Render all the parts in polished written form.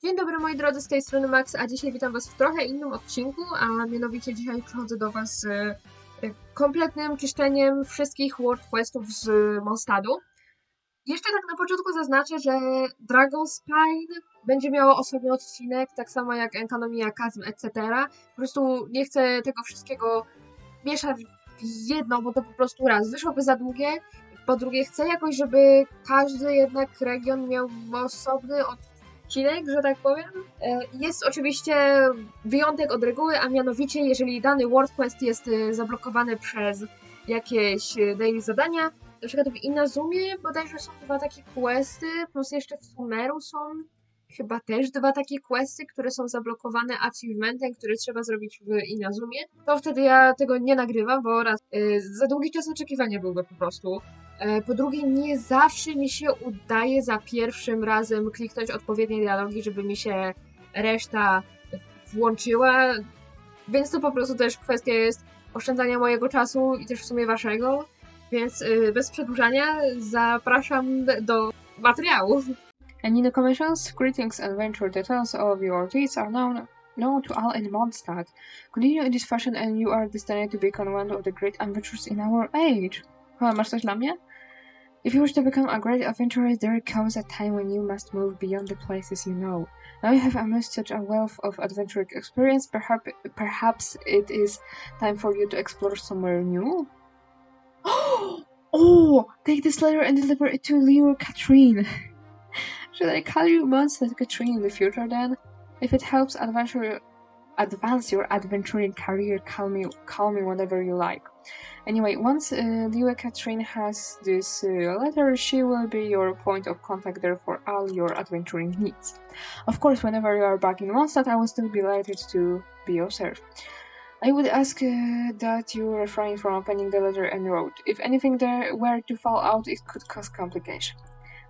Dzień dobry moi drodzy, z tej strony Max, a dzisiaj witam was w trochę innym odcinku, a mianowicie dzisiaj przychodzę do was z kompletnym czyszczeniem wszystkich World Questów z Mondstadtu. Jeszcze tak na początku zaznaczę, że Dragon Spine będzie miało osobny odcinek, tak samo jak Enkanomia, Kazm, etc. Po prostu nie chcę tego wszystkiego mieszać w jedno, bo to po prostu raz wyszłoby za długie. Po drugie, chcę jakoś, żeby każdy jednak region miał osobny odcinek, że tak powiem. Jest oczywiście wyjątek od reguły, a mianowicie jeżeli dany World Quest jest zablokowany przez jakieś daily zadania, na przykład w Inazumie bodajże są 2 takie questy, plus jeszcze w Sumeru są chyba też 2 takie questy, które są zablokowane achievementem, który trzeba zrobić w Inazumie. To wtedy ja tego nie nagrywam, bo raz za długi czas oczekiwania byłby po prostu. Po drugie, nie zawsze mi się udaje za pierwszym razem kliknąć odpowiednie dialogi, żeby mi się reszta włączyła, więc to po prostu też kwestia jest oszczędzania mojego czasu i też w sumie waszego, więc bez przedłużania zapraszam do materiału. And in the commissions, greetings and adventure details of your deeds are known to all in Mondstadt. Continue in this fashion and you are destined to become one of the great adventurers in our age. Masz coś dla mnie? If you wish to become a great adventurer, there comes a time when you must move beyond the places you know. Now you have amassed such a wealth of adventuring experience, perhaps it is time for you to explore somewhere new? Oh! Take this letter and deliver it to Leo Katrine. Should I call you Mondstadt Katrine in the future then? If it helps advance your adventuring career, call me whenever you like. Anyway, once Leo Katrine has this letter, she will be your point of contact there for all your adventuring needs. Of course, whenever you are back in Mondstadt, I will still be delighted to be your serf. I would ask that you refrain from opening the letter and wrote. If anything there were to fall out, it could cause complication.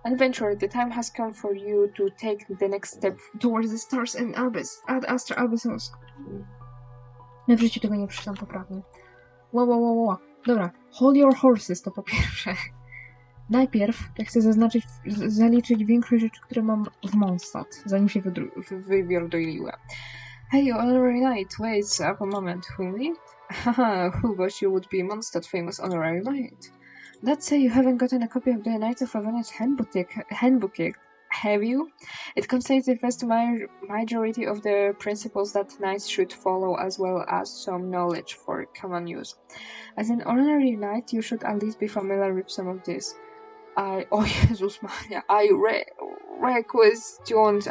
Adventurer, the time has come for you to take the next step towards the stars and abyss, ad Astra Abyssos. Ja w życiu tego nie przeczytam poprawnie. Wow. Dobra, hold your horses to po pierwsze. Najpierw ja chcę zaliczyć większość rzeczy, które mam w Mondstadt, zanim się wybiorę do Iliła. Hey, honorary knight, wait up a moment, who me? Haha, who but you would be Mondstadt famous honorary knight? Let's say you haven't gotten a copy of the Knights of Ravonia's handbook yet, have you? It contains the vast majority of the principles that knights should follow, as well as some knowledge for common use. As an honorary knight, you should at least be familiar with some of this. Jezus Maria, I requestioned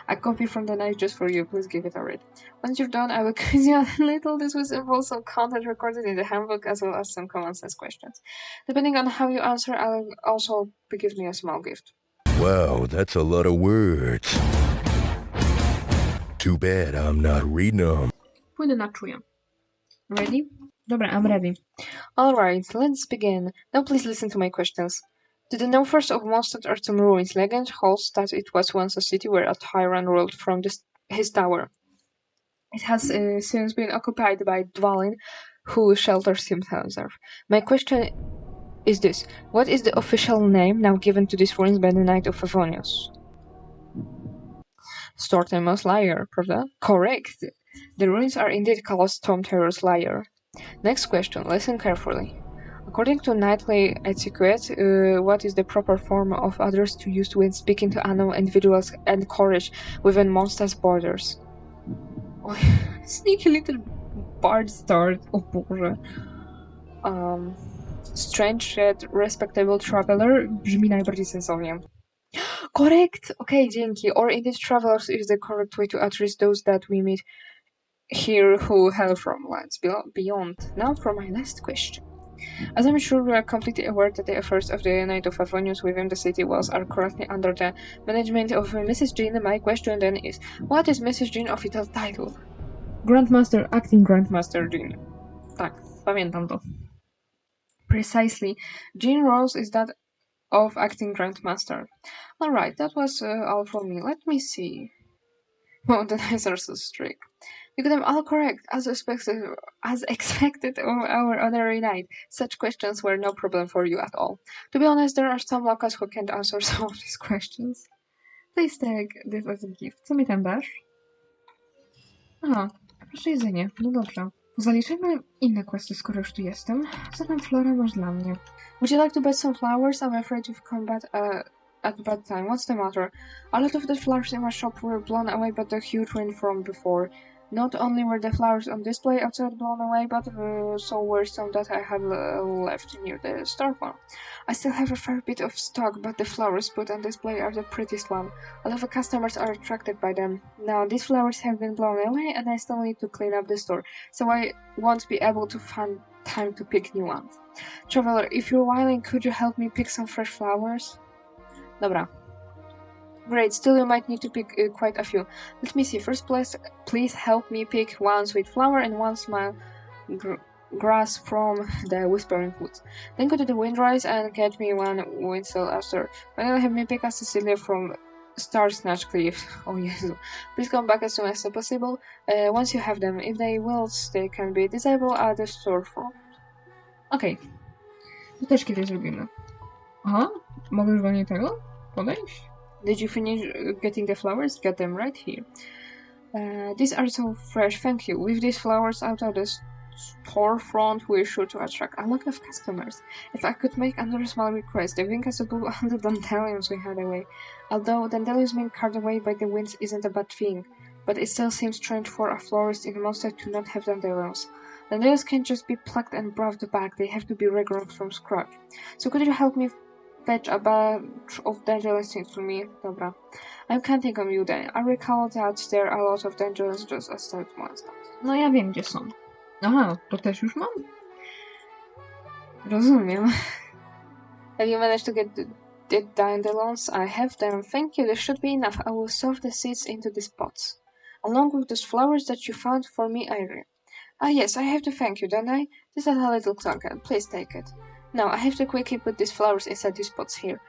a copy from the knight just for you. Please give it a read. Once you're done, I will quiz you a little. This will involve some content recorded in the handbook as well as some common sense questions. Depending on how you answer, I'll also give me a small gift. Wow, that's a lot of words. Too bad I'm not reading them. Płynę na czuję. Ready? Dobra, I'm ready. Alright, let's begin. Now please listen to my questions. To the northwest of Mondstadt are some ruins. Legend holds that it was once a city where a tyrant ruled from his tower. It has since been occupied by Dwalin, who shelters himself there. My question is this. What is the official name now given to these ruins by the Knight of Favonius? Stortemus Lair, prawda? Correct. The ruins are indeed called Storm Terror's Lair. Next question. Listen carefully. According to knightly etiquette, what is the proper form of address to use when speaking to unknown individuals and courage within Mondstadt's borders? Oh, sneaky little bard start. Oh Boże. Strange yet respectable traveler brzmi najbardziej sensownie. Correct! Okay, dzięki. Or indeed travelers is the correct way to address those that we meet here who hail from lands beyond. Now for my last question. As I'm sure we are completely aware that the affairs of the Knight of Favonius within the city walls are currently under the management of Mrs. Jean, my question then is, what is Mrs. Jean's official title? Grandmaster, acting Grandmaster Jean. Tak, pamiętam to. Precisely. Jean Rose is that of acting Grandmaster. Alright, that was all from me. Let me see. Oh, the knights are so strict. You got them all correct, as expected of our honorary knight. Such questions were no problem for you at all. To be honest, there are some locals who can't answer some of these questions. Please take this as a gift. Co mi tam dasz? Aha, proszę jedzenie. No dobrze. Zaliczymy inne questy, skoro już tu jestem. Co tam, Flora, masz dla mnie? Would you like to buy some flowers? I'm afraid you've come back at a bad time. What's the matter? A lot of the flowers in my shop were blown away by the huge wind from before. Not only were the flowers on display outside blown away, but so were some that I had left near the storefront. I still have a fair bit of stock, but the flowers put on display are the prettiest one. A lot of customers are attracted by them. Now, these flowers have been blown away, and I still need to clean up the store, so I won't be able to find time to pick new ones. Traveler, if you're willing, could you help me pick some fresh flowers? Dobra. Great, still you might need to pick quite a few. Let me see, first please help me pick one sweet flower and one smile grass from the Whispering Woods. Then go to the Windrise and get me one Winsel Aster. Finally have me pick a Cecilia from Star Snatch Cliff. Oh yes. Please come back as soon as possible. Once you have them, if they will, they can be disabled at the storefront. Okej. To też kiedyś zrobimy. Aha, mogę już do niej tego podejść? Did you finish getting the flowers? Get them right here. These are so fresh, thank you. With these flowers out of the storefront, we're sure to attract a lot of customers. If I could make another small request, I think I should put all the dandelions we had away. Although dandelions being carried away by the winds isn't a bad thing, but it still seems strange for a florist in Mondstadt to not have dandelions. Dandelions can't just be plucked and brought back, they have to be regrown from scratch. So could you help me fetch a bunch of dandelions for me? Dobra. I'm counting on you then. I recall that there are a lot of dandelions just outside Mondstadt. No ja wiem, gdzie są. Aha, to też już mam? Rozumiem. Have you managed to get the dandelions? I have them. Thank you, this should be enough. I will sow the seeds into these pots. Along with those flowers that you found for me, Irene. Ah yes, I have to thank you, don't I? This is a little token. Please take it. Now, I have to quickly put these flowers inside these pots here.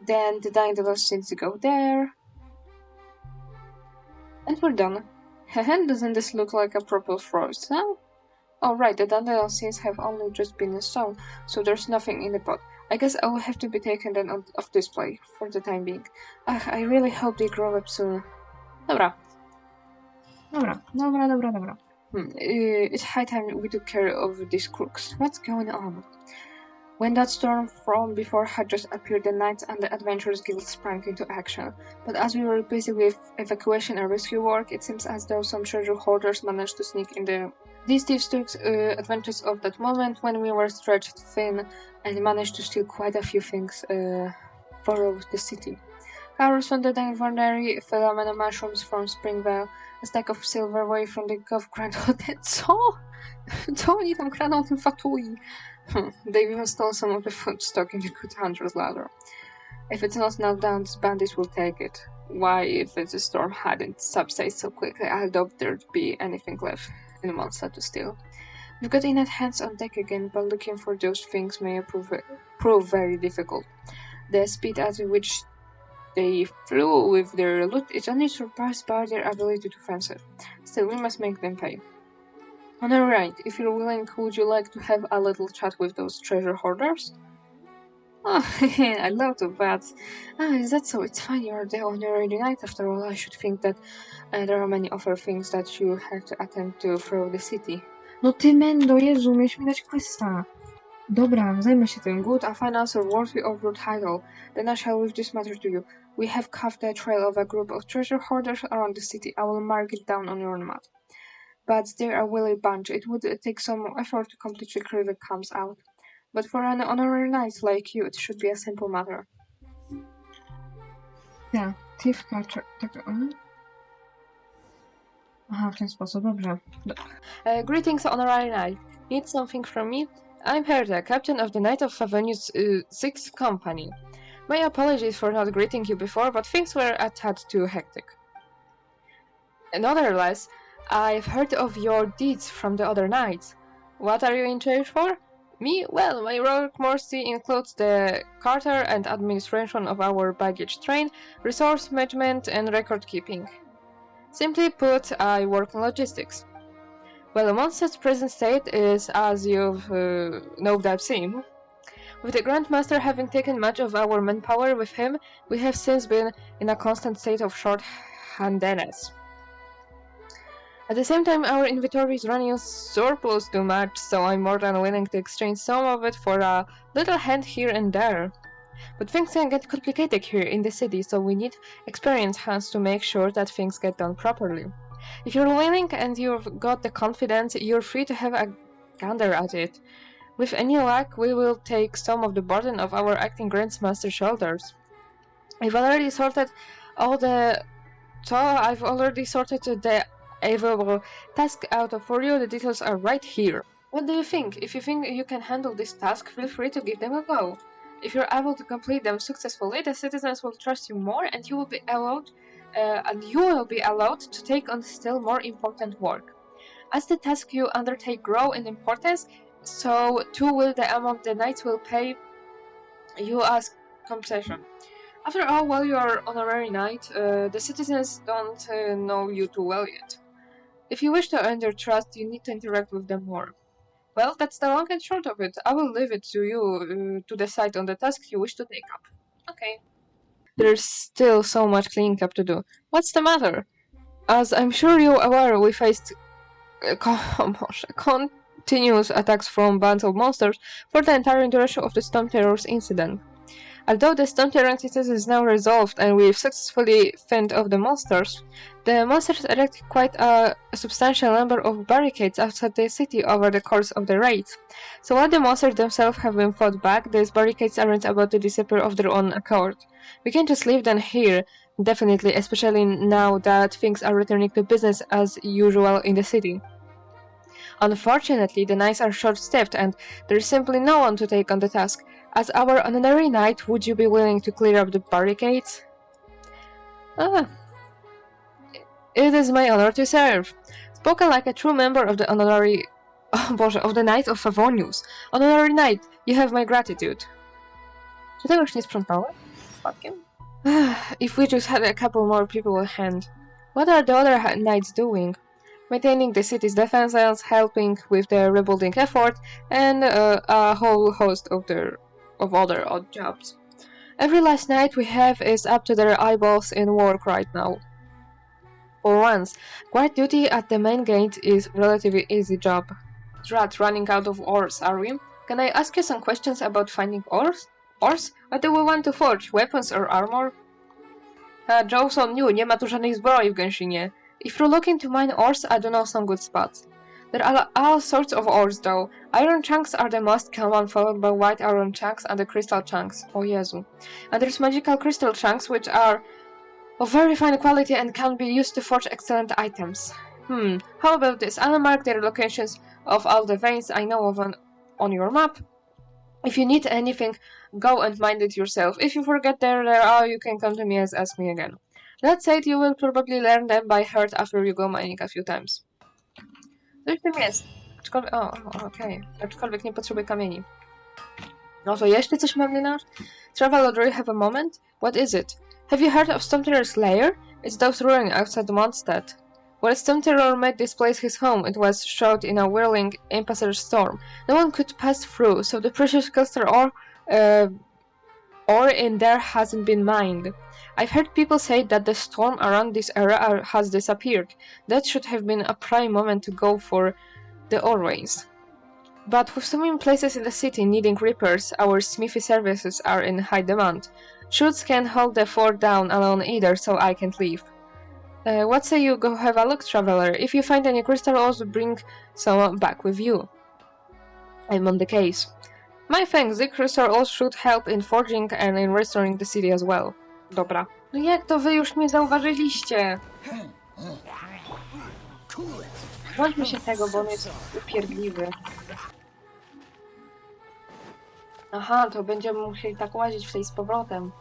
Then the dandelions need to go there. And we're done. Haha, doesn't this look like a proper forest, huh? Oh right, the dandelion seeds have only just been sown, so there's nothing in the pot. I guess I will have to be taken then off display, for the time being. I really hope they grow up soon. Dobra. It's high time we took care of these crooks. What's going on? When that storm from before had just appeared, the Knights and the Adventurers Guild sprang into action. But as we were busy with evacuation and rescue work, it seems as though some treasure hoarders managed to sneak in there. These thieves took advantage of that moment when we were stretched thin and managed to steal quite a few things for the city. Carol from the Inventory, phenomenal mushrooms from Springvale, a stack of silverware from the Gov Grand Hotel. Co oni tam kradą tym fatui? They even stole some of the food stock in the Good Hunter's ladder. If it's not now down, these bandits will take it. Why, if the storm hadn't subsided so quickly, I doubt there'd be anything left in Mondstadt to steal. We've got enough hands on deck again, but looking for those things may prove very difficult. The speed at which they flew with their loot is only surpassed by their ability to fence it. Still, we must make them pay. Alright, if you're willing, would you like to have a little chat with those treasure hoarders? Oh, I'd love to, but... is that so? It's fine, you're the honorary knight after all. I should think that there are many other things that you have to attend to through the city. No ty mendo, Jezu, miałeś mi dać questa. Dobra, zajmę się tym. Good, a fine answer worthy of your title. Then I shall leave this matter to you. We have carved the trail of a group of treasure hoarders around the city. I will mark it down on your map. But they're a willy bunch. It would take some effort to completely clear the camps out. But for an honorary knight like you, it should be a simple matter. Yeah, thief catcher. Aha, w ten sposób, dobrze. Greetings, honorary knight. Need something from me? I'm Herta, captain of the Knight of Avenue's 6th Company. My apologies for not greeting you before, but things were a tad too hectic. Nevertheless, I've heard of your deeds from the other knights. What are you in charge for? Me? Well, my work mostly includes the charter and administration of our baggage train, resource management, and record keeping. Simply put, I work in logistics. Well, Mondstadt's present state is, as you've no doubt seen, With the Grandmaster having taken much of our manpower with him, we have since been in a constant state of short-handedness. At the same time, our inventory is running a surplus too much, so I'm more than willing to exchange some of it for a little hand here and there. But things can get complicated here in the city, so we need experienced hands to make sure that things get done properly. If you're willing and you've got the confidence, you're free to have a gander at it. With any luck, we will take some of the burden off our acting Grandmaster's shoulders. I've already sorted the available task out for you. The details are right here. What do you think? If you think you can handle this task, feel free to give them a go. If you're able to complete them successfully, the citizens will trust you more, and you will be allowed to take on still more important work. As the tasks you undertake grow in importance, so too will the amount the knights will pay you as compensation. After all, while you are honorary knight, the citizens don't know you too well yet. If you wish to earn their trust, you need to interact with them more. Well, that's the long and short of it. I will leave it to you to decide on the tasks you wish to take up. Okay. There's still so much cleaning up to do. What's the matter? As I'm sure you're aware, we faced continuous attacks from bands of monsters for the entire duration of the Storm Terrors incident. Although the Storm Terror incident is now resolved and we've successfully fended off the monsters erected quite a substantial number of barricades outside the city over the course of the raid. So while the monsters themselves have been fought back, these barricades aren't about to disappear of their own accord. We can't just leave them here, definitely, especially now that things are returning to business as usual in the city. Unfortunately, the knights are short-staffed and there is simply no one to take on the task. As our honorary knight, would you be willing to clear up the barricades? It is my honor to serve. Spoken like a true member of the honorary... of the Knight of Favonius. Honorary knight, you have my gratitude. Czy tego już nie sprzątałem? Spadkiem? If we just had a couple more people on hand. What are the other knights doing? Maintaining the city's defenses, helping with the rebuilding effort, and a whole host of other odd jobs. Every last knight we have is up to their eyeballs in work right now. For once, guard duty at the main gate is relatively easy job. Drat, running out of ores, are we? Can I ask you some questions about finding ores? Ores? What do we want to forge? Weapons or armor? Joke's on you, nie ma tu żadnej zbroi w Genshinie. If you're looking to mine ores, I do know some good spots. There are all sorts of ores though. Iron chunks are the most common, followed by white iron chunks and the crystal chunks. Oh Jezu. And there's magical crystal chunks, which are of very fine quality and can be used to forge excellent items. How about this? I'll mark the locations of all the veins I know of on your map. If you need anything, go and mine it yourself. If you forget there are, you can come to me and ask me again. That said, you will probably learn them by heart after you go mining a few times. Coś tym jest. Okej. Aczkolwiek nie potrzebuję kamieni. No to jeszcze coś mam nasz? Traveler, do you have a moment? What is it? Have you heard of Storm Terror's lair? It's those ruins outside Mondstadt. While Storm Terror made this place his home, it was shrouded in a whirling, impassable storm. No one could pass through, so the precious cluster ore in there hasn't been mined. I've heard people say that the storm around this area has disappeared. That should have been a prime moment to go for the ore veins. But with so many places in the city needing repairs, our smithy services are in high demand. Shoots can't hold the fort down alone either, so I can't leave. What say you go have a look, traveler? If you find any crystal ores, bring some back with you. I'm on the case. My thanks, the crystal ores should help in forging and in restoring the city as well. Dobra. No jak to wy już mnie zauważyliście? Bądźmy się tego, bo on jest upierdliwy. Aha, to będziemy musieli tak łazić w tej z powrotem.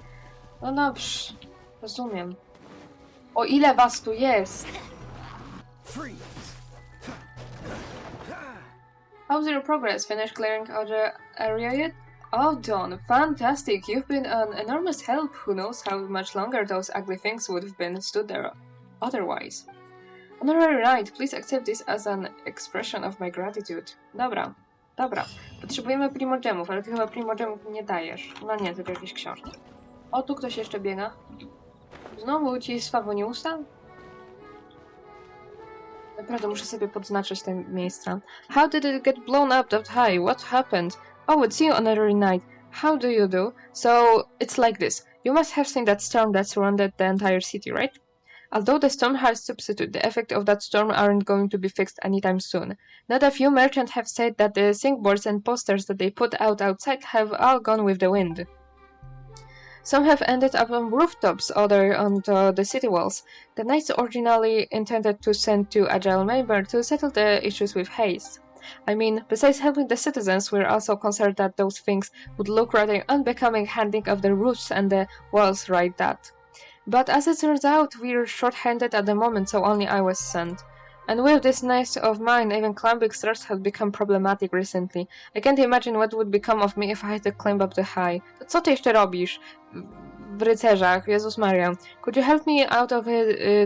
No dobrze, rozumiem. O ile was tu jest? How's your progress? Finished clearing out the area yet? Oh, Dawn, fantastic! You've been an enormous help. Who knows how much longer those ugly things would have been stood there otherwise. Honorary Knight, please accept this as an expression of my gratitude. Dobra. Dobra, potrzebujemy primogemów, ale ty chyba primogemów nie dajesz. No nie, tylko jakieś książki. O, tu ktoś jeszcze biega. Znowu ci swawoniusa? Naprawdę muszę sobie podznaczyć te miejsca. How did it get blown up that high? What happened? Oh, it's you another night. How do you do? So, it's like this. You must have seen that storm that surrounded the entire city, right? Although the storm has subsided, the effects of that storm aren't going to be fixed anytime soon. Not a few merchants have said that the signboards and posters that they put out outside have all gone with the wind. Some have ended up on rooftops, others on the city walls. The knights originally intended to send two agile members to settle the issues with haste. I mean, besides helping the citizens, we're also concerned that those things would look rather unbecoming handing off the roofs and the walls right that. But as it turns out, we're short-handed at the moment, so only I was sent. And with this knight of mine, even climbing stairs has become problematic recently. I can't imagine what would become of me if I had to climb up the high. To co ty jeszcze robisz w rycerzach? Jezus Maria. Could you help me out of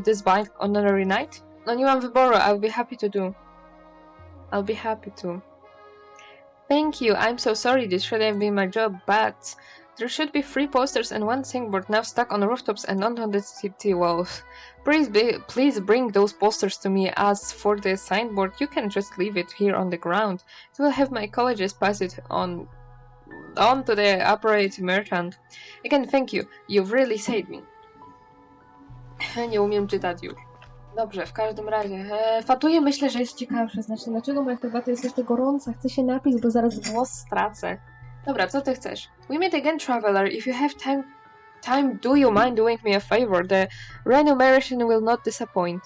this bind on another night? No nie mam wyboru, I'll be happy to do. I'll be happy to. Thank you, I'm so sorry, this should have been my job, but... There should be 3 posters and 1 signboard now stuck on rooftops and not on the city walls. Please bring those posters to me. As for the signboard, you can just leave it here on the ground. I will have my colleagues pass it on to the appropriate merchant. Again, thank you. You've really saved me. Nie umiem czytać już. Dobrze, w każdym razie. Fatuję myślę, że jest ciekawsze. Znaczy, dlaczego moja herbata jest jeszcze gorąca? Chcę się napić, bo zaraz głos stracę. Dobra, co ty chcesz? We meet again, traveler. If you have time, do you mind doing me a favor? The remuneration will not disappoint.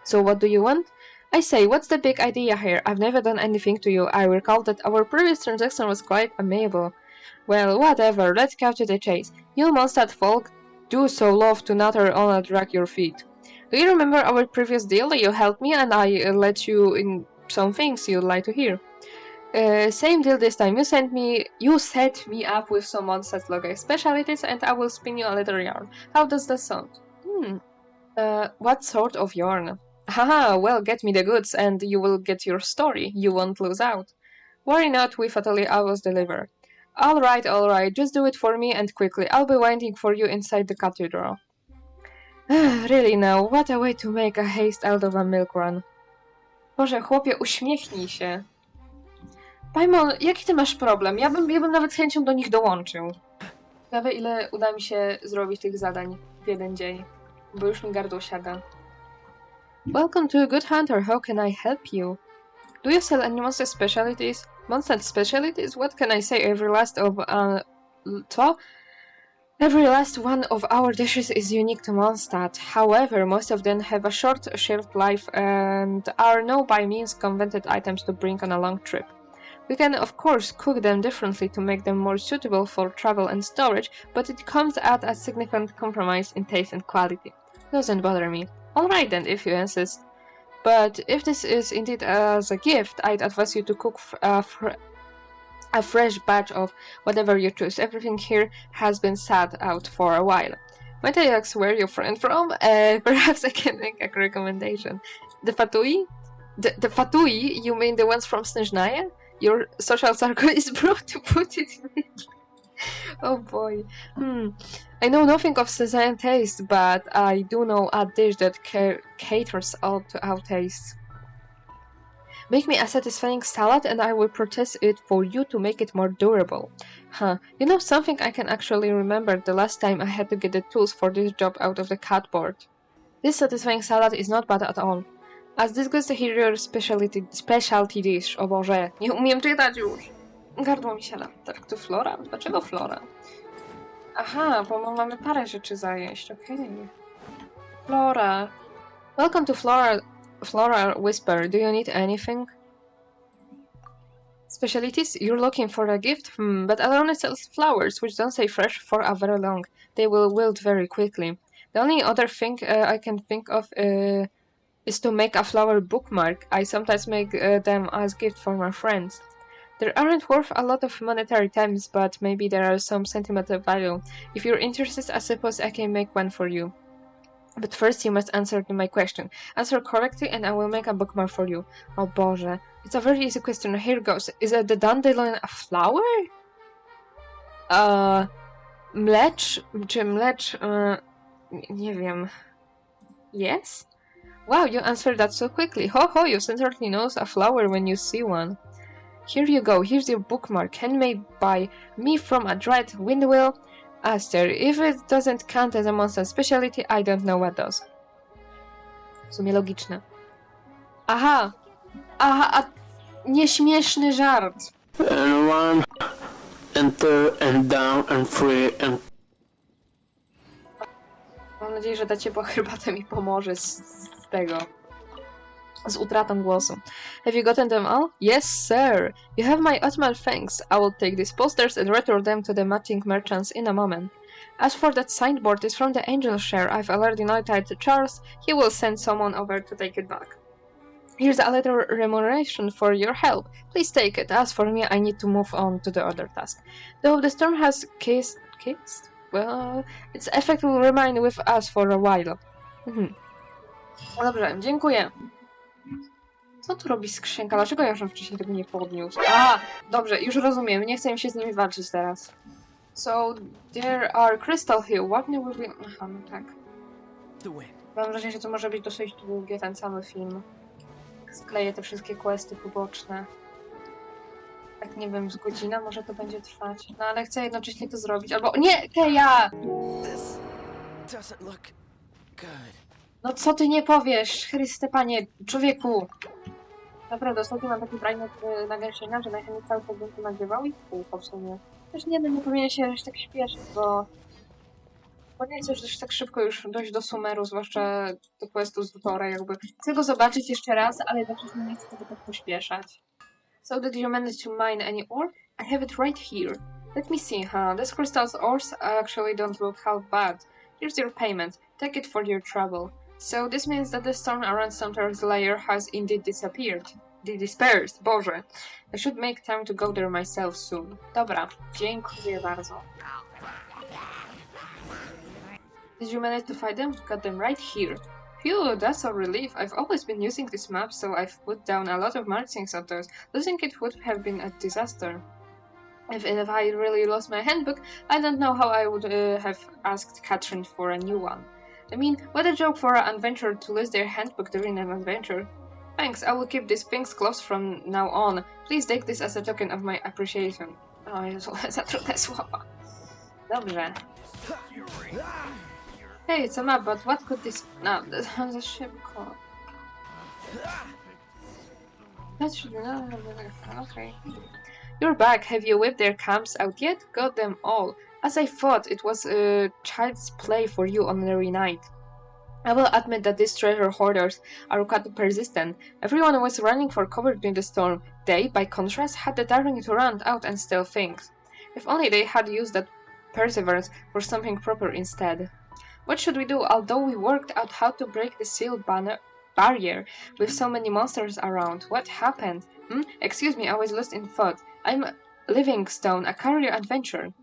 So what do you want? I say, what's the big idea here? I've never done anything to you. I recall that our previous transaction was quite amiable. Well, whatever, let's cut to the chase. You Mondstadt folk do so love to natter on and drag your feet. Do you remember our previous deal? You helped me and I let you in some things you'd like to hear. Same deal this time. You set me up with some Mondstadt logo specialties and I will spin you a little yarn. How does that sound? What sort of yarn? Haha, well, get me the goods and you will get your story. You won't lose out. Worry not, we fatally always deliver. Alright, just do it for me and quickly. I'll be waiting for you inside the cathedral. Really now, what a way to make a haste out of a milk run. Boże, chłopie, uśmiechnij się. Paimon, jaki ty masz problem? Ja bym nawet z chęcią do nich dołączył. Ciekawe, ile uda mi się zrobić tych zadań w jeden dzień, bo już mi gardło siada. Welcome to Good Hunter, how can I help you? Do you sell any Mondstadt specialties? Mondstadt specialties? What can I say? Every last one of our dishes is unique to Mondstadt. However, most of them have a short shelf life and are no by means convenient items to bring on a long trip. We can of course cook them differently to make them more suitable for travel and storage, but it comes at a significant compromise in taste and quality. Doesn't bother me. Alright then, if you insist. But if this is indeed as a gift, I'd advise you to cook a fresh batch of whatever you choose. Everything here has been sat out for a while. Might I ask where your friend from? Perhaps I can make a recommendation. The Fatui? The Fatui? You mean the ones from Żegnaj? Your social circle is brought to put it in. Oh boy. I know nothing of Suzanne taste, but I do know a dish that caters all to our tastes. Make me a satisfying salad and I will process it for you to make it more durable. You know something, I can actually remember the last time I had to get the tools for this job out of the cardboard. This satisfying salad is not bad at all. As this goes to hear your specialty dish. O Boże, nie umiem czytać już. Gardło mi siada. Tak, to Flora? Dlaczego Flora? Aha, bo mamy parę rzeczy zajeść, okej. Flora. Welcome to Flora Whisper. Do you need anything? Specialties? You're looking for a gift? But Alone sells flowers, which don't stay fresh for a very long. They will wilt very quickly. The only other thing I can think of is to make a flower bookmark. I sometimes make them as gift for my friends. They aren't worth a lot of monetary terms, but maybe there are some sentimental value. If you're interested, I suppose I can make one for you. But first you must answer my question. Answer correctly and I will make a bookmark for you. O Boże. It's a very easy question. Here goes. Is the dandelion a flower? Mlecz? Czy mlecz? Nie wiem. Yes? Wow, you answered that so quickly. Ho ho, you certainly knows a flower when you see one. Here you go. Here's your bookmark. Handmade by me from a dried windmill. Aster. If it doesn't count as a Mondstadt specialty, I don't know what does. W sumie logiczne. Aha! Aha, a nieśmieszny żart. And one, and two, and down, and three, and... Mam nadzieję, że ta ciepła herbata mi pomoże z utratą głosu. Have you gotten them all? Yes, sir! You have my utmost thanks. I will take these posters and return them to the matching merchants in a moment. As for that signboard, it's from the Angelshare. I've already notified to Charles. He will send someone over to take it back. Here's a little remuneration for your help. Please take it. As for me, I need to move on to the other task. Though the storm has kissed? Well, its effect will remain with us for a while. Dobrze, dziękuję. Co tu robi skrzynka? Dlaczego ja już wcześniej tego nie podniósł? A, dobrze, już rozumiem. Nie chcę mi się z nimi walczyć teraz. So, there are crystal here. What new will be... Aha, no tak. Mam wrażenie, że to może być dosyć długie, ten cały film. Skleję te wszystkie questy poboczne. Tak, nie wiem, z godzina może to będzie trwać. No, ale chcę jednocześnie to zrobić. Albo... Nie! Keja! No co ty nie powiesz? Chryste panie, człowieku! Naprawdę, ostatnio mam taki fragment na Genshina, że najchętniej cały czas bym to nagrywał i kółko w sumie. Też nie wiem, nie powinien się aż tak śpieszyć, bo nie chcę już tak szybko już dojść do sumeru, zwłaszcza do questu z Tutora, jakby. Chcę go zobaczyć jeszcze raz, ale jednocześnie nie chcę tego tak pośpieszać. So did you manage to mine any ore? I have it right here. Let me see, These crystal ores actually don't look half bad. Here's your payment. Take it for your trouble. So this means that the storm around Sumter's lair has indeed disappeared. Dispersed, Boże. I should make time to go there myself soon. Dobra, dziękuję bardzo. Did you manage to find them? Got them right here. Phew, that's a relief. I've always been using this map, so I've put down a lot of markings on those. Losing it would have been a disaster. If I really lost my handbook, I don't know how I would have asked Catherine for a new one. I mean, what a joke for an adventurer to lose their handbook during an adventure. Thanks, I will keep these things close from now on. Please take this as a token of my appreciation. O Jezu, za trudne słowa. Dobrze. Hey, it's a map, but what could this... No, za szybko. That should... No, okay. You're back. Have you whipped their camps out yet? Got them all. As I thought, it was child's play for you on every night. I will admit that these treasure hoarders are quite persistent. Everyone was running for cover during the storm. They, by contrast, had the daring to run out and steal things. If only they had used that perseverance for something proper instead. What should we do? Although we worked out how to break the sealed barrier with so many monsters around, what happened? Excuse me, I was lost in thought. I'm Livingstone, a career adventurer.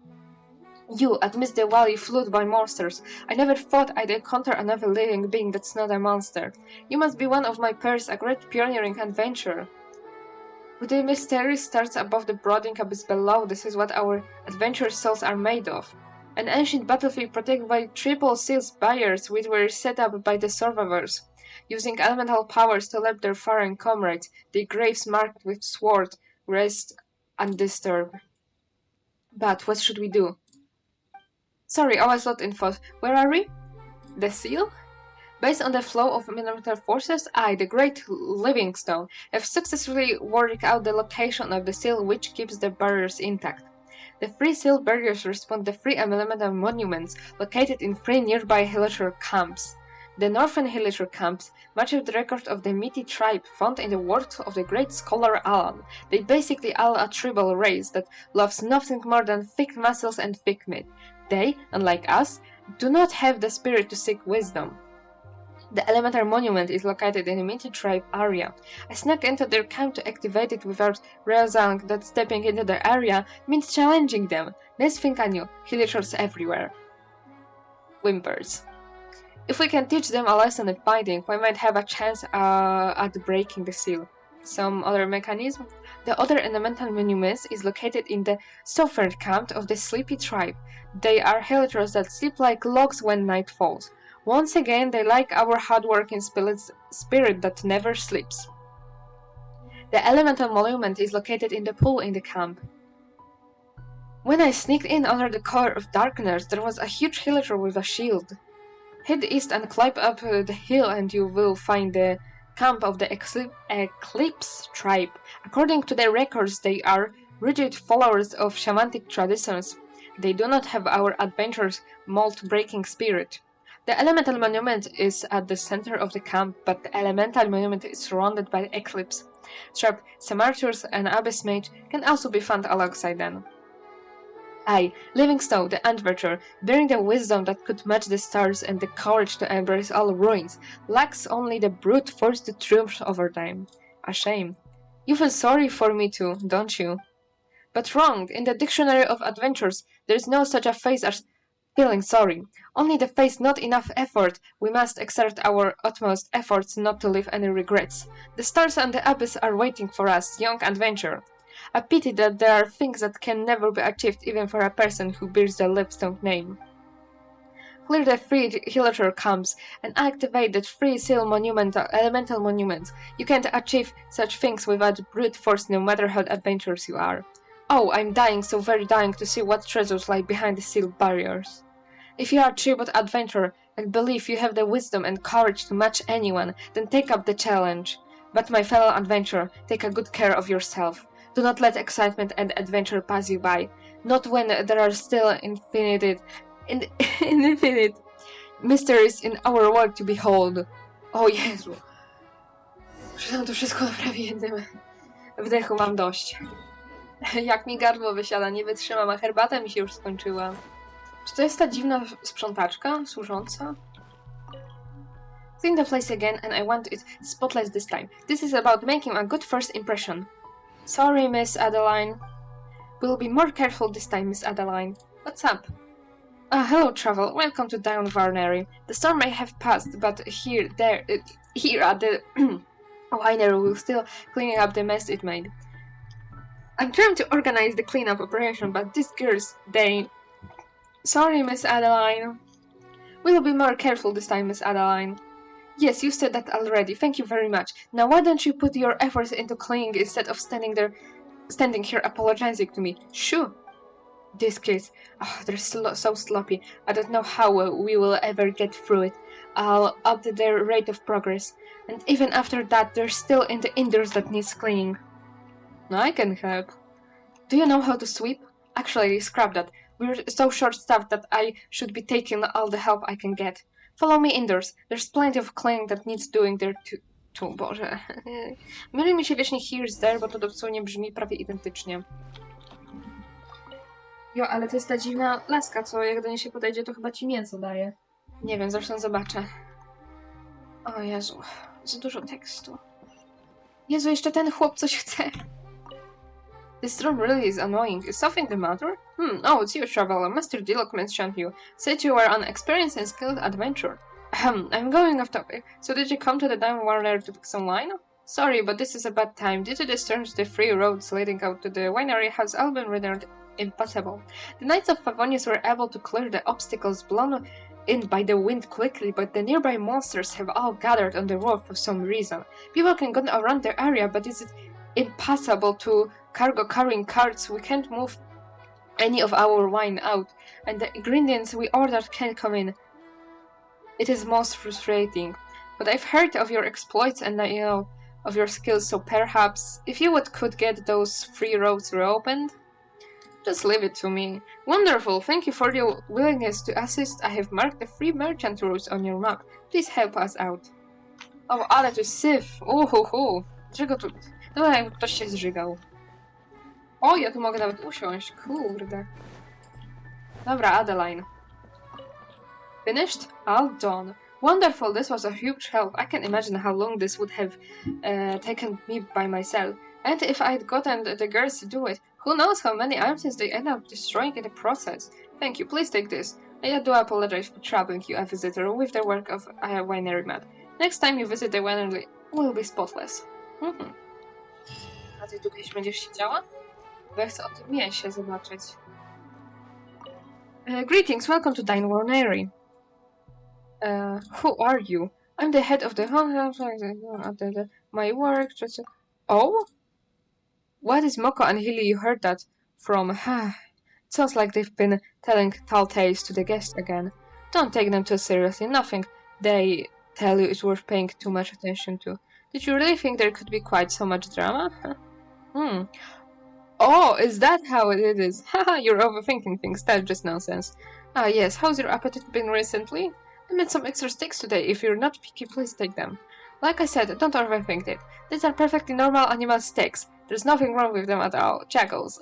You, amidst the valley flooded by monsters. I never thought I'd encounter another living being that's not a monster. You must be one of my peers, a great pioneering adventurer. With the mysterious stars above the brooding abyss below, this is what our adventure souls are made of. An ancient battlefield protected by triple sealed barriers which were set up by the survivors. Using elemental powers to let their fallen comrades, their graves marked with sword, rest undisturbed. But what should we do? Sorry, I was lost in thought. Where are we? The seal? Based on the flow of elemental forces, I, the great Livingstone, have successfully worked out the location of the seal which keeps the barriers intact. The three sealed barriers respond to three elemental monuments located in three nearby villager camps. The northern villager camps match the record of the Meaty tribe found in the works of the great scholar Alan. They basically are a tribal race that loves nothing more than thick muscles and thick meat. They, unlike us, do not have the spirit to seek wisdom. The elemental monument is located in the Meaty tribe area. I snuck into their camp to activate it without realizing that stepping into their area means challenging them. Next thing I knew, villagers everywhere. Whimpers. If we can teach them a lesson in fighting, we might have a chance at breaking the seal. Some other mechanism? The other elemental monuments is located in the software camp of the Sleepy tribe. They are helitors that sleep like logs when night falls. Once again, they like our hardworking spirit that never sleeps. The elemental monument is located in the pool in the camp. When I sneaked in under the cover of darkness, there was a huge hilitor with a shield. Head east and climb up the hill and you will find the camp of the Eclipse tribe. According to their records, they are rigid followers of shamanic traditions. They do not have our adventurers' mold-breaking spirit. The elemental monument is at the center of the camp, but the elemental monument is surrounded by the Eclipse tribe. Samarturs and Abyss Mage can also be found alongside them. I, Livingstone, the adventurer, bearing the wisdom that could match the stars and the courage to embrace all ruins, lacks only the brute force to triumph over them. A shame. You feel sorry for me too, don't you? But wrong. In the dictionary of adventures, there is no such a phrase as feeling sorry. Only the phrase not enough effort. We must exert our utmost efforts not to leave any regrets. The stars and the abyss are waiting for us, young adventurer. A pity that there are things that can never be achieved even for a person who bears the Livingstone name. Clear the free hilitor camps and activate the free seal monument, elemental monuments. You can't achieve such things without brute force no matter how adventurous you are. Oh, I'm dying, so very dying to see what treasures lie behind the sealed barriers. If you are a tribute adventurer and believe you have the wisdom and courage to match anyone, then take up the challenge. But my fellow adventurer, take a good care of yourself. Do not let excitement and adventure pass you by. Not when there are still infinite mysteries in our world to behold. O Jezu. Przeczytam to wszystko na prawie jednym wdechu, mam dość. Jak mi gardło wysiada, nie wytrzymam, a herbata mi się już skończyła. Czy to jest ta dziwna sprzątaczka służąca? Clean the place again and I want it spotless this time. This is about making a good first impression. Sorry, Miss Adeline. We'll be more careful this time, Miss Adeline. What's up? Hello, Travel. Welcome to Down Warnery. The storm may have passed, but here at the winery, we're still cleaning up the mess it made. I'm trying to organize the cleanup operation, but these girls, they... Sorry, Miss Adeline. We'll be more careful this time, Miss Adeline. Yes, you said that already. Thank you very much. Now why don't you put your efforts into cleaning instead of standing here apologizing to me? Shoo! These kids, they're so sloppy. I don't know how we will ever get through it. I'll up their rate of progress. And even after that, they're still in the indoors that needs cleaning. I can help. Do you know how to sweep? Actually, scrap that. We're so short-staffed that I should be taking all the help I can get. Follow me indoors. There's plenty of cleaning that needs doing there too. Boże. Myli mi się wiecznie here's there, bo to dosłownie brzmi prawie identycznie. Jo, ale to jest ta dziwna laska, co jak do niej się podejdzie, to chyba ci mięso daje. Nie wiem, zresztą zobaczę. O Jezu, za dużo tekstu. Jezu, jeszcze ten chłop coś chce. This storm really is annoying. Is something the matter? Oh, it's you, Traveler. Master Diluc mentioned you. Said you were an experienced and skilled adventurer. I'm going off topic. So did you come to the Down Warner to pick some wine? Sorry, but this is a bad time. Due to the storms, the free roads leading out to the winery has all been rendered impossible. The Knights of Favonius were able to clear the obstacles blown in by the wind quickly, but the nearby monsters have all gathered on the roof for some reason. People can go around the area, but it's impossible to carrying carts. We can't move any of our wine out, and the ingredients we ordered can't come in. It is most frustrating. But I've heard of your exploits and of your skills, so perhaps if you could get those free roads reopened? Just leave it to me. Wonderful, thank you for your willingness to assist. I have marked the free merchant routes on your map. Please help us out. O, ale to jest syf. Uhuhu. Dlaczego tu... No, jakby ktoś się zżygał. O, ja tu mogę nawet usiąść. Kurde. Dobra, Adeline. Finished? All done. Wonderful, this was a huge help. I can imagine how long this would have taken me by myself. And if I'd gotten the girls to do it, who knows how many items they end up destroying in the process. Thank you, please take this. I do apologize for troubling you, a visitor, with the work of a winery mat. Next time you visit the winery, will be spotless. ty tu gdzieś będziesz siedziała? Bo ja chcę o tym mięsie zobaczyć. Greetings, welcome to Dine. Who are you? I'm the head of the my work. Oh? What is Moko and Hilly? You heard that from? It sounds like they've been telling tall tales to the guests again. Don't take them too seriously. Nothing they tell you is worth paying too much attention to. Did you really think there could be quite so much drama? Oh, is that how it is? Haha, you're overthinking things. That's just nonsense. Ah, yes. How's your appetite been recently? I made some extra steaks today. If you're not picky, please take them. Like I said, don't overthink it. These are perfectly normal animal steaks. There's nothing wrong with them at all. Jackals.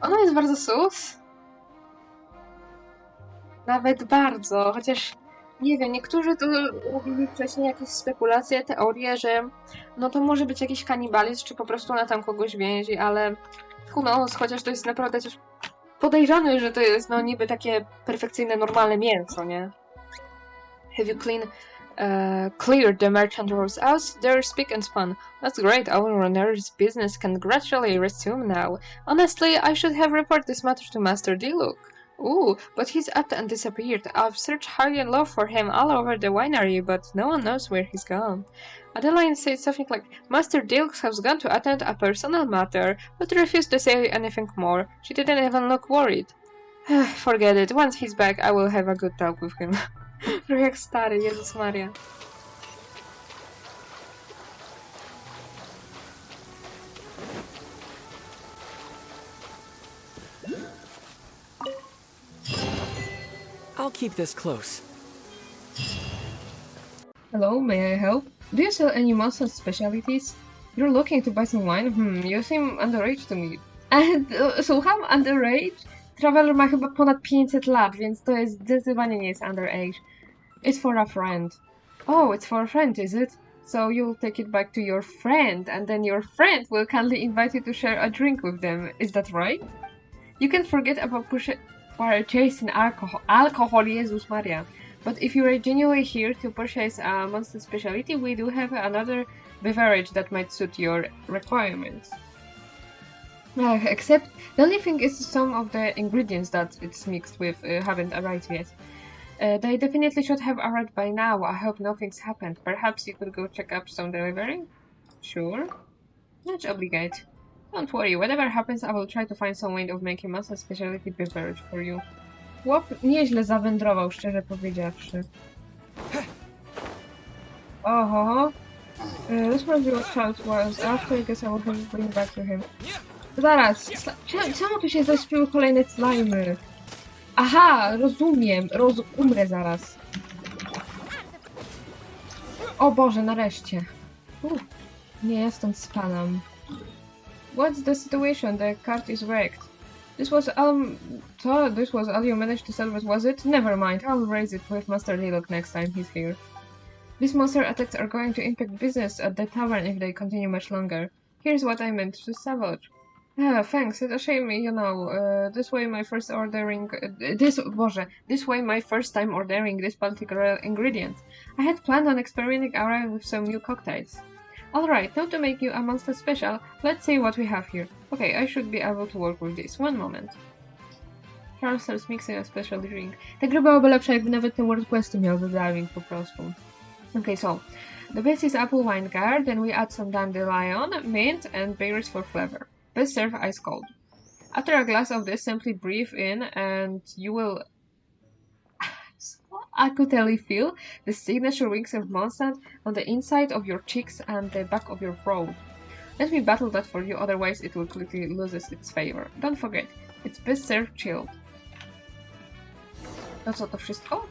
Ona jest bardzo sus. Nawet bardzo, chociaż nie wiem, niektórzy tu robili wcześniej jakieś spekulacje, teorie, że no to może być jakiś kanibalizm, czy po prostu ona tam kogoś więzi, ale who knows, chociaż to jest naprawdę też podejrzane, że to jest no niby takie perfekcyjne, normalne mięso, nie? Have you cleared the merchant rolls out? They're spick and span. That's great, our runner's business can gradually resume now. Honestly, I should have reported this matter to Master Diluc. Ooh, but he's up and disappeared. I've searched high and low for him all over the winery, but no one knows where he's gone. Adeline said something like, Master Diluc has gone to attend a personal matter, but refused to say anything more. She didn't even look worried. Forget it. Once he's back, I will have a good talk with him. Trochę jak stary, Jezus Maria. I'll keep this close. Hello, may I help? Do you sell any Mondstadt specialties? You're looking to buy some wine? You seem underage to me. Słucham? Underage? Traveler ma chyba ponad 500 lat, więc to jest zdecydowanie nie jest underage. It's for a friend. Oh, it's for a friend, is it? So you'll take it back to your friend, and then your friend will kindly invite you to share a drink with them. Is that right? You can forget about purchasing alcohol, Jesus Maria. But if you are genuinely here to purchase a Mondstadt specialty, we do have another beverage that might suit your requirements. Except, the only thing is some of the ingredients that it's mixed with haven't arrived yet. They definitely should have arrived by now. I hope nothing's happened. Perhaps you could go check up some delivery? Sure. Much obligate. Don't worry, whatever happens, I will try to find some way of making Mondstadt specialty beverage for you. Chłop nieźle zawędrował, szczerze powiedziawszy. Oho. This must be what Charles was. After I guess I will have to bring back to him. Zaraz, czemu tu się zespiły kolejne slimy? Aha, rozumiem, umrę zaraz. O Boże, nareszcie. Nie, ja stąd spadam. What's the situation? The cart is wrecked. This was all you managed to salvage, was it? Never mind, I'll raise it with Master Diluc next time he's here. These monster attacks are going to impact business at the tavern if they continue much longer. Here's what I meant to salvage. Thanks, it's a shame, you know, this way my first time ordering this particular ingredient. I had planned on experimenting around with some new cocktails. Alright, now to make you a Mondstadt special, let's see what we have here. Okay, I should be able to work with this. One moment. Charles starts mixing a special drink. Ta gra byłaby lepsza, jakby nawet te World Questy miały driving po prostu. Okay, so, the base is apple wine guard, then we add some dandelion, mint, and berries for flavor. Best serve ice cold. After a glass of this, simply breathe in and you will acutely feel the signature wings of Mondstadt on the inside of your cheeks and the back of your throat. Let me battle that for you, otherwise it will quickly lose its favor. Don't forget, it's best served chilled. To co, to wszystko?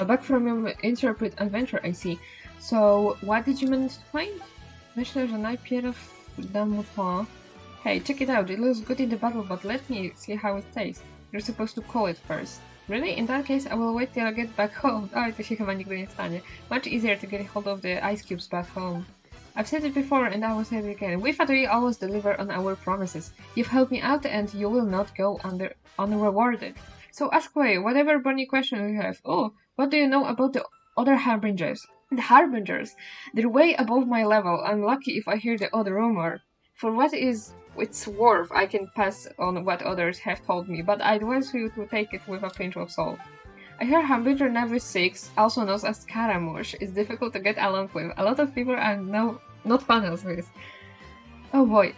Back from your interpret adventure, I see. So, what did you manage to find? Myślę, że najpierw dam mu to. Hey, check it out, it looks good in the bottle, but let me see how it tastes. You're supposed to call it first. Really? In that case, I will wait till I get back home. To się chyba nigdy nie stanie. Much easier to get hold of the ice cubes back home. I've said it before and I will say it again. We Fatui always deliver on our promises. You've helped me out and you will not go unrewarded. So ask away, whatever burning question you have. Oh, what do you know about the other harbingers? The Harbingers. They're way above my level. I'm lucky if I hear the odd rumor. For what is its worth, I can pass on what others have told me, but I advise you to take it with a pinch of salt. I hear Harbinger Number 6, also known as Scaramouche, is difficult to get along with. A lot of people are not fans of this. Oh boy.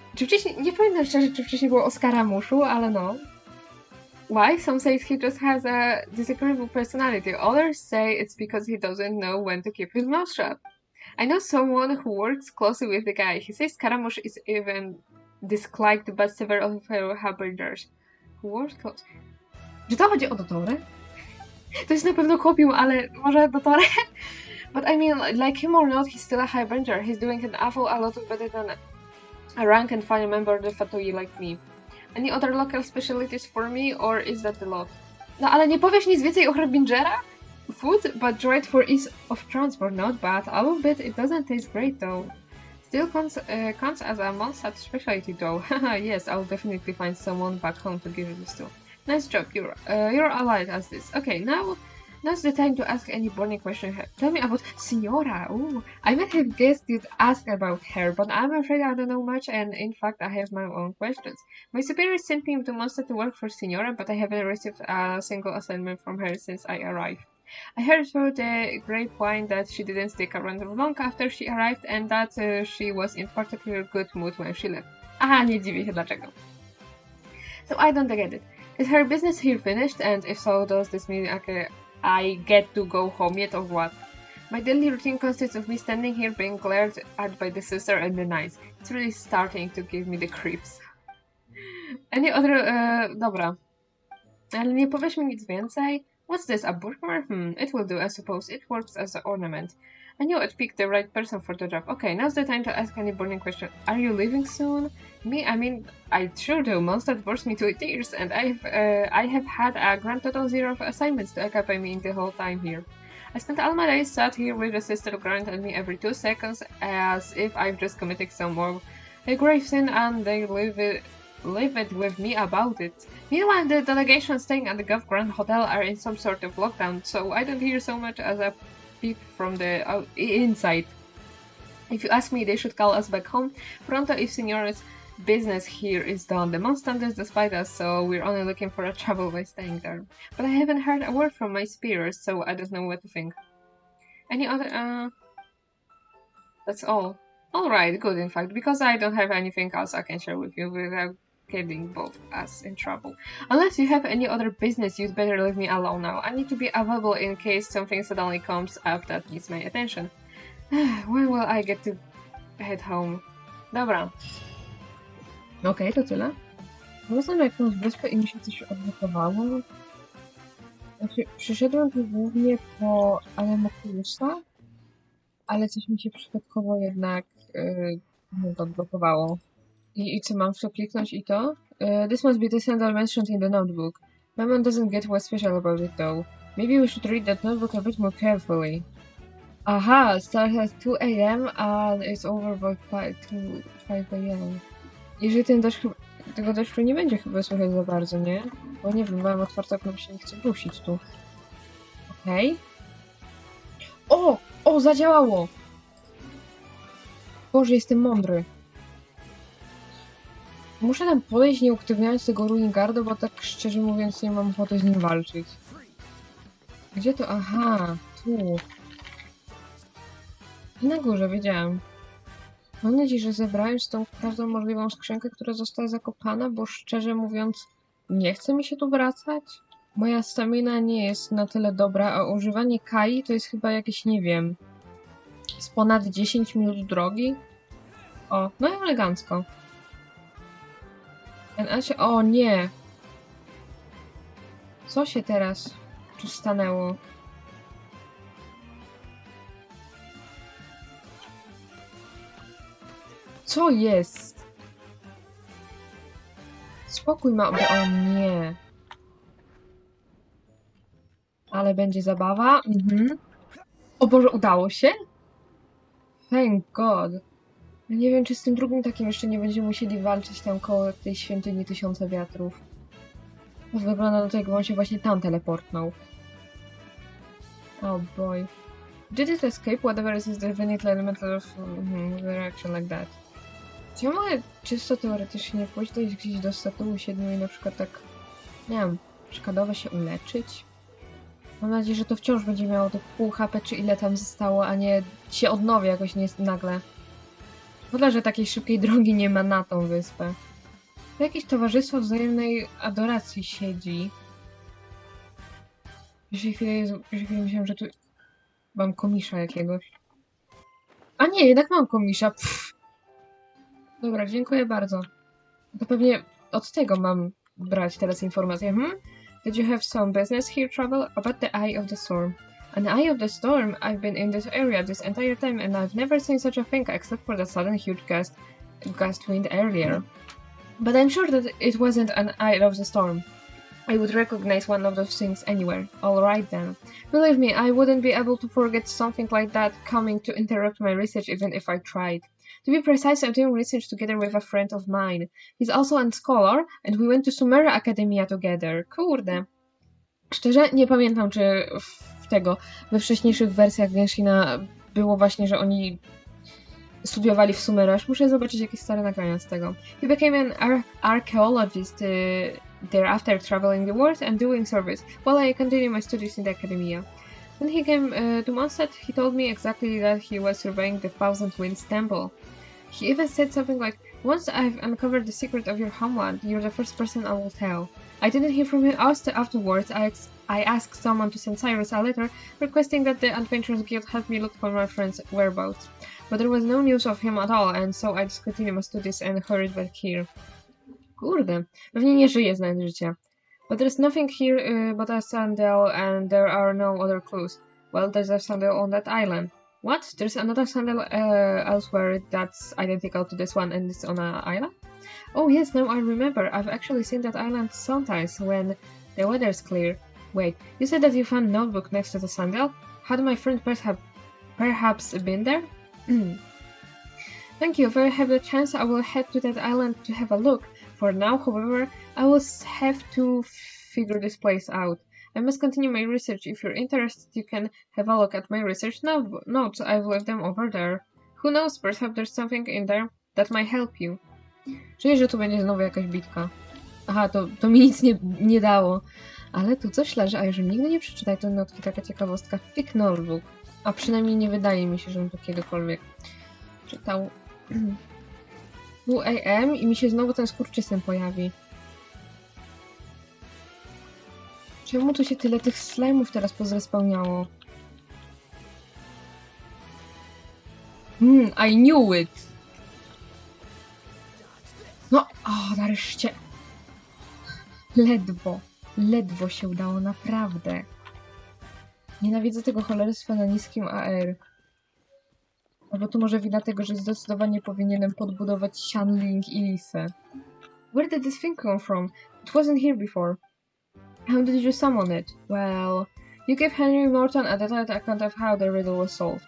Nie pamiętam szczerze, czy wcześniej było o Scaramuszu, ale no. Why? Some say he just has a disagreeable personality. Others say it's because he doesn't know when to keep his mouth shut. I know someone who works closely with the guy. He says Scaramouche is even disliked by several of fellow Harbingers. Who works close. Czy to chodzi o Dotorę? To jest na pewno kopium, ale może Dotorę? But I mean, like him or not, he's still a Harbinger. He's doing an awful a lot better than a rank and file member of the Fatui like me. Any other local specialties for me, or is that the lot? No ale nie powiesz nic więcej o Harbingera? Food, but dried for ease of transport, not bad. I will bet it doesn't taste great though. Still counts as a Mondstadt specialty though. Haha, yes, I'll definitely find someone back home to give this to. Nice job, you're allied as this. Okay, now's the time to ask any burning question. Tell me about Signora. Ooh, I might have guessed you'd ask about her, but I'm afraid I don't know much, and in fact, I have my own questions. My superior sent me to Mondstadt to work for Signora, but I haven't received a single assignment from her since I arrived. I heard through the grapevine that she didn't stick around long after she arrived, and that she was in particularly good mood when she left. Aha, nie dziwię się dlaczego. So I don't get it. Is her business here finished? And if so, does this mean I get to go home yet or what? My daily routine consists of me standing here being glared at by the sister and the knights. It's really starting to give me the creeps. Any other... dobra. Ale nie powiesz mi nic więcej? What's this, a bookmark? It will do, I suppose. It works as an ornament. I knew I'd pick the right person for the job. Okay, now's the time to ask any burning question. Are you leaving soon? Me? I mean, I sure do. Mondstadt forced me to tears, and I have had a grand total 0 of assignments to occupy me in the whole time here. I spent all my days sat here with the sister grind at me every 2 seconds, as if I've just committed some more grave sin, and they leave it with me about it. Meanwhile, the delegation staying at the Gov Grand Hotel are in some sort of lockdown, so I don't hear so much as a peep from the inside. If you ask me, they should call us back home pronto if Signora's business here is done. The Mondstandt is despite us, so we're only looking for a trouble by staying there. But I haven't heard a word from my superiors, so I don't know what to think. Any other, that's all. Alright, good in fact, because I don't have anything else I can share with you without getting both us in trouble. Unless you have any other business, you'd better leave me alone now. I need to be available in case something suddenly comes up that needs my attention. When will I get to head home? Dobra. Okej, to tyle. Wrócę na jakąś wyspę i mi się coś odblokowało. Znaczy, przyszedłem tu głównie po Anemokusa, ale coś mi się przypadkowo jednak odblokowało. I co, mam w to kliknąć i to? This must be the sandal mentioned in the notebook. My man doesn't get what's special about it though. Maybe we should read that notebook a bit more carefully. Aha, starts at 2 a.m. and it's over by 5 a.m. Jeżeli tego deszczu nie będzie chyba słychać za bardzo, nie? Bo nie wiem, mam otwarte okno, bo się nie chcę dusić tu. Okej. O, zadziałało! Boże, jestem mądry. Muszę tam podejść, nie uktywniając tego Ruingarda, bo tak szczerze mówiąc nie mam ochoty z nim walczyć. Gdzie to? Aha, tu. Na górze, wiedziałem. Mam nadzieję, że zebrałem tą każdą możliwą skrzynkę, która została zakopana, bo szczerze mówiąc nie chce mi się tu wracać. Moja stamina nie jest na tyle dobra, a używanie Kai to jest chyba jakieś, nie wiem, z ponad 10 minut drogi. O, no i elegancko. O nie! Co się teraz tu stanęło? Co jest? Spokój ma... O nie! Ale będzie zabawa. O Boże, udało się? Thank God. Nie wiem, czy z tym drugim takim jeszcze nie będziemy musieli walczyć tam koło tej świątyni Tysiąca Wiatrów. To wygląda na to, jakby on się właśnie tam teleportnął. Oh boy. Did it escape? Whatever is definitely elemental of reaction like that. Czy ja mogę czysto teoretycznie pójść gdzieś do statuły 7 i na przykład tak, nie wiem, przykładowo się uleczyć? Mam nadzieję, że to wciąż będzie miało to pół HP, czy ile tam zostało, a nie się odnowi jakoś nagle. Szkoda, że takiej szybkiej drogi nie ma na tą wyspę. To jakieś towarzystwo wzajemnej adoracji siedzi. Jeszcze chwilę myślałam, że tu mam komisza jakiegoś. A nie, jednak mam komisza. Pff. Dobra, dziękuję bardzo. To pewnie od tego mam brać teraz informacje. Did you have some business here, Trouble? About the Eye of the Storm. An Eye of the Storm? I've been in this area this entire time and I've never seen such a thing except for the sudden huge gust wind earlier. But I'm sure that it wasn't an Eye of the Storm. I would recognize one of those things anywhere. Alright then. Believe me, I wouldn't be able to forget something like that coming to interrupt my research even if I tried. To be precise, I'm doing research together with a friend of mine. He's also a scholar, and we went to Sumera Academia together. Kurde. Szczerze, nie pamiętam, czy we wcześniejszych wersjach Genshina było właśnie, że oni studiowali w Sumera. Aż muszę zobaczyć jakieś stare nagrania z tego. He became an archaeologist thereafter, traveling the world and doing service, while I continued my studies in the Academia. When he came to Mondstadt, he told me exactly that he was surveying the Thousand Winds Temple. He even said something like, "Once I've uncovered the secret of your homeland, you're the first person I will tell." I didn't hear from him afterwards. I asked someone to send Cyrus a letter requesting that the Adventurers Guild help me look for my friend's whereabouts. But there was no news of him at all, and so I discontinued my studies and hurried back here. Kurde, pewnie nie żyje, znając życie. But there's nothing here but a sandal, and there are no other clues. Well, there's a sandal on that island. What? There's another sandal elsewhere that's identical to this one, and it's on an island? Oh yes, now I remember. I've actually seen that island sometimes when the weather's clear. Wait, you said that you found a notebook next to the sandal? Had my friend perhaps been there? Thank you. If I have the chance, I will head to that island to have a look. For now, however, I will have to figure this place out. I must continue my research. If you're interested, you can have a look at my research notes. I've left them over there. Who knows, perhaps there's something in there that might help you. Czuję, że tu będzie znowu jakaś bitka. Aha, to mi nic nie dało. Ale tu coś leży, a jeżeli nigdy nie przeczytaj tej notki, taka ciekawostka. Thick notebook. A przynajmniej nie wydaje mi się, żebym to kiedykolwiek czytał. 2 AM i mi się znowu ten skurczysem pojawi. Czemu tu się tyle tych slime'ów teraz pozrespełniało? I knew it! No, nareszcie! Ledwo się udało, naprawdę. Nienawidzę tego cholerstwa na niskim AR. Albo to może wina tego, że zdecydowanie powinienem podbudować Xianling i Lisę. Where did this thing come from? It wasn't here before. How did you summon it? Well, you gave Henry Morton a detailed account of how the riddle was solved.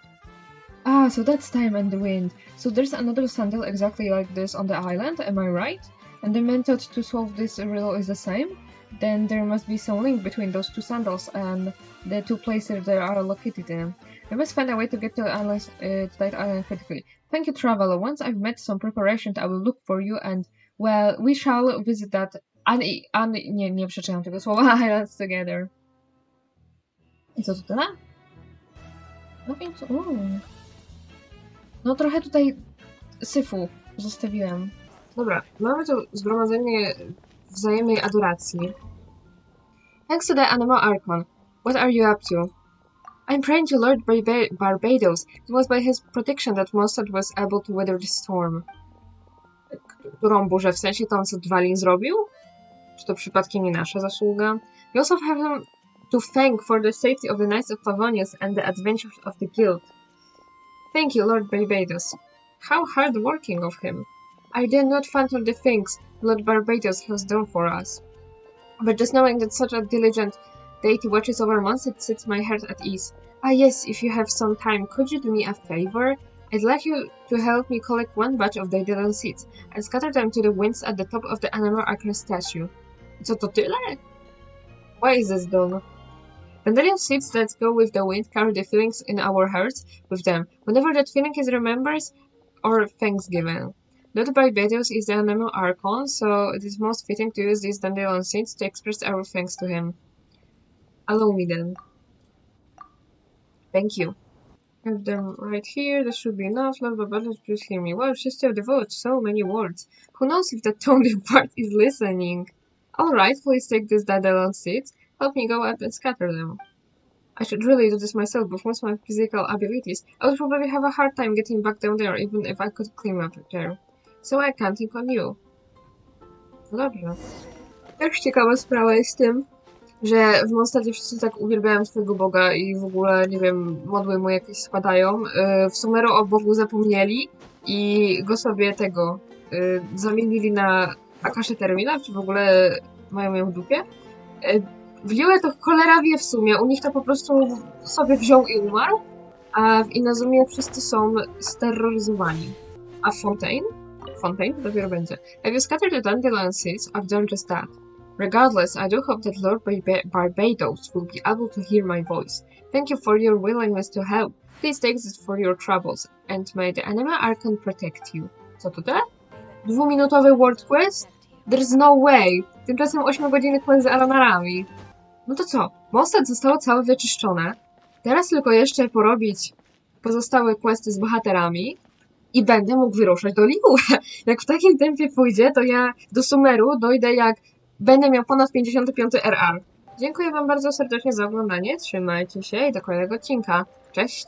Ah, so that's time and the wind. So there's another sandal exactly like this on the island, am I right? And the method to solve this riddle is the same? Then there must be some link between those two sandals and the two places they are located in. I must find a way to get to that island quickly. Thank you, Traveler. Once I've made some preparations, I will look for you and, well, we shall visit that nie przeczytam tego słowa, islands together. I co to tyle? No więc, no trochę tutaj syfu zostawiłem. Dobra, mamy tu zgromadzenie wzajemnej adoracji. Thanks to the Animal Archon. What are you up to? I'm praying to Lord Barbados. It was by his protection that Mondstadt was able to weather the storm. Którą burzę? W sensie tą, co Dwalin zrobił? Czy to przypadkiem nie nasza zasługa? We also have him to thank for the safety of the Knights of Favonius and the adventures of the Guild. Thank you, Lord Barbados. How hard-working of him. I dare not fathom the things Lord Barbados has done for us. But just knowing that such a diligent deity watches over Mondstadt sets my heart at ease. Ah yes, if you have some time, could you do me a favor? I'd like you to help me collect one batch of daedalus seeds and scatter them to the winds at the top of the Animal Archon statue. Co to tyle? Why is this done? Dandelion seeds that go with the wind carry the feelings in our hearts with them. Whenever that feeling is remembrance or thanksgiving. Dot by Betos is the animal archon, so it is most fitting to use these dandelion seeds to express our thanks to him. Allow me then. Thank you. Have them right here, this should be enough, blah blah blah, please hear me. Wow, she's still devoted, so many words. Who knows if the tone part is listening? Alright, please take these dandelion seeds, help me go up and scatter them. I should really do this myself, but once my physical abilities, I would probably have a hard time getting back down there, even if I could climb up there. So I counting on you. Dobrze. Też ciekawa sprawa jest z tym, że w Mondstadcie wszyscy tak uwielbiają swojego Boga i w ogóle, nie wiem, modły mu jakieś spadają. W Sumeru o Bogu zapomnieli i go sobie zamienili na Akaszę Termina, czy w ogóle mają ją w dupie. W Liyue to cholera wie w sumie, u nich to po prostu sobie wziął i umarł, a w Inazumie wszyscy są steroryzowani. A Fontaine? Fontaine? Dopiero będzie. Have you scattered the dandelion seeds? I've done just that. Regardless, I do hope that Lord Barbados will be able to hear my voice. Thank you for your willingness to help. Please take this for your troubles, and may the Anima Archon protect you. Co to tyle? 2-minutowy world quest? There's no way! Tymczasem 8-godzinny quest z Aranarami. No to co? Mondstadt zostało całe wyczyszczone. Teraz tylko jeszcze porobić pozostałe questy z bohaterami i będę mógł wyruszać do Liyue. Jak w takim tempie pójdzie, to ja do Sumeru dojdę jak będę miał ponad 55 RR. Dziękuję wam bardzo serdecznie za oglądanie, trzymajcie się i do kolejnego odcinka. Cześć!